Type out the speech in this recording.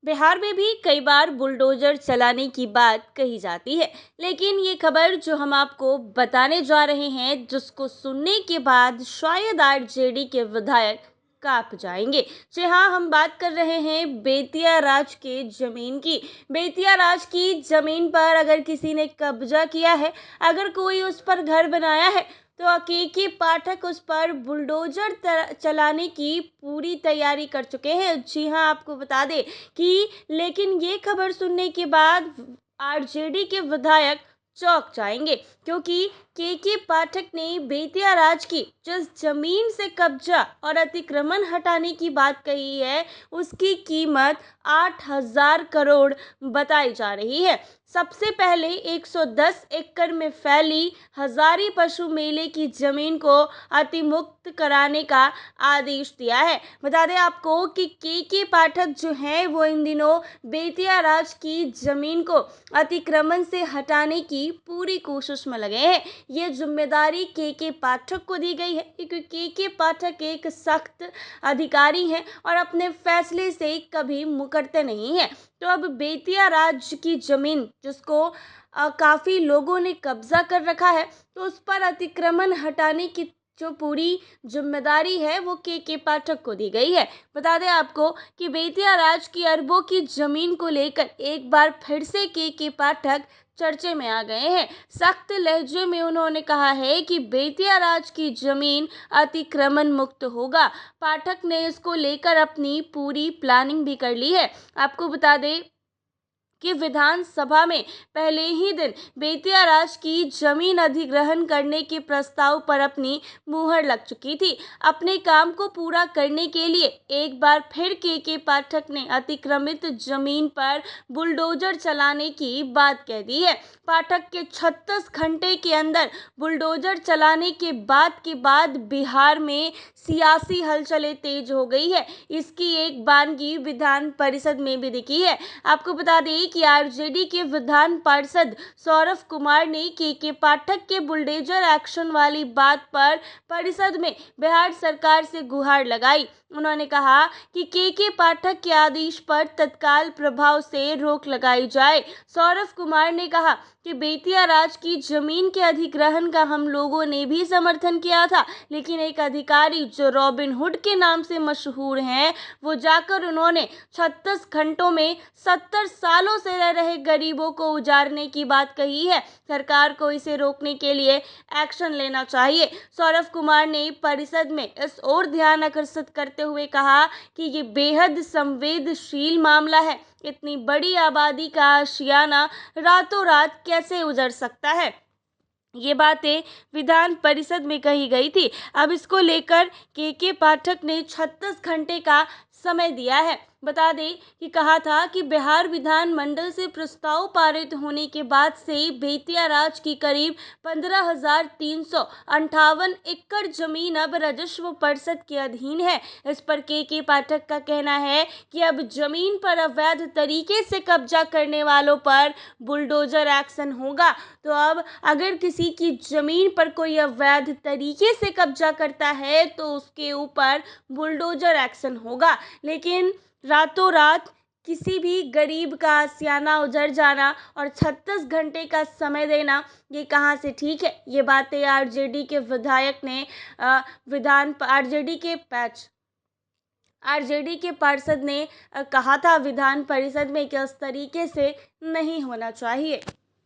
बिहार में भी कई बार बुलडोजर चलाने की बात कही जाती है, लेकिन ये खबर जो हम आपको बताने जा रहे हैं, जिसको सुनने के बाद शायद आरजेडी के विधायक कांप जाएंगे। जी हाँ, हम बात कर रहे हैं बेतिया राज के जमीन की। बेतिया राज की जमीन पर अगर किसी ने कब्जा किया है, अगर कोई उस पर घर बनाया है, तो केके पाठक उस पर बुलडोजर चलाने की पूरी तैयारी कर चुके हैं। जी हाँ, आपको बता दें कि लेकिन ये खबर सुनने के बाद आरजेडी के विधायक चौंक जाएंगे, क्योंकि केके पाठक ने बेतिया राज की जिस जमीन से कब्जा और अतिक्रमण हटाने की बात कही है, उसकी कीमत 8,000 करोड़ बताई जा रही है। सबसे पहले 110 एकड़ में फैली हजारी पशु मेले की जमीन को अतिमुक्त कराने का आदेश दिया है। बता दें आपको कि केके पाठक जो हैं वो इन दिनों बेतिया राज की जमीन को अतिक्रमण से हटाने की पूरी कोशिश में लगे हैं। ये जिम्मेदारी केके पाठक को दी गई है, क्योंकि केके पाठक एक सख्त अधिकारी हैं और अपने फैसले से कभी मुकरते नहीं हैं। तो अब बेतिया राज की जमीन जिसको काफी लोगों ने कब्जा कर रखा है, तो उस पर अतिक्रमण हटाने की जो पूरी जिम्मेदारी है वो केके पाठक को दी गई है। बता दें आपको कि बेतिया राज की अरबों की जमीन को लेकर एक बार फिर से केके पाठक चर्चे में आ गए हैं। सख्त लहजे में उन्होंने कहा है कि बेतिया राज की जमीन अतिक्रमण मुक्त होगा। पाठक ने इसको लेकर अपनी पूरी प्लानिंग भी कर ली है। आपको बता दें कि विधानसभा में पहले ही दिन बेतिया राज की जमीन अधिग्रहण करने के प्रस्ताव पर अपनी मुहर लग चुकी थी। अपने काम को पूरा करने के लिए एक बार फिर केके पाठक ने अतिक्रमित जमीन पर बुलडोजर चलाने की बात कह दी है। पाठक के 36 घंटे के अंदर बुलडोजर चलाने के बाद बिहार में सियासी हलचलें तेज हो गई है। इसकी एक बानगी विधान परिषद में भी दिखी है। आपको बता दें कि आरजेडी के विधान पार्षद सौरभ कुमार ने केके पाठक के बुलडोजर एक्शन वाली बात पर परिषद में बिहार सरकार से गुहार लगाई। उन्होंने कहा कि केके पाठक के आदेश पर तत्काल प्रभाव से रोक लगाई जाए। सौरभ कुमार ने कहा कि बेतिया राज की जमीन के अधिग्रहण का हम लोगों ने भी समर्थन किया था, लेकिन एक अधिकारी जो रॉबिन हुड के नाम से मशहूर हैं, वो जाकर उन्होंने 36 घंटों में 70 सालों से रह रहे गरीबों को उजाड़ने की बात कही है। सरकार को इसे रोकने के लिए एक्शन लेना चाहिए। सौरभ कुमार ने परिषद में इस ओर ध्यान आकर्षित करते हुए कहा कि ये बेहद संवेदनशील मामला है। इतनी बड़ी आबादी का आशियाना रातों रात कैसे उजड़ सकता है? ये बातें विधान परिषद में कही गई थी। अब इसको लेकर केके पाठक ने 36 घंटे का समय दिया है। बता दें कि कहा था कि बिहार विधानमंडल से प्रस्ताव पारित होने के बाद से बेतिया राज की करीब 15,358 एकड़ जमीन अब राजस्व परिषद के अधीन है। इस पर केके पाठक का कहना है कि अब जमीन पर अवैध तरीके से कब्जा करने वालों पर बुलडोजर एक्शन होगा। तो अब अगर किसी की जमीन पर कोई अवैध तरीके से कब्जा करता है, तो उसके ऊपर बुलडोजर एक्शन होगा। लेकिन रातों रात किसी भी गरीब का आशियाना उजड़ जाना और 36 घंटे का समय देना, ये कहाँ से ठीक है? ये बातें आरजेडी के विधायक ने आरजेडी के पार्षद ने कहा था विधान परिषद में कि इस तरीके से नहीं होना चाहिए।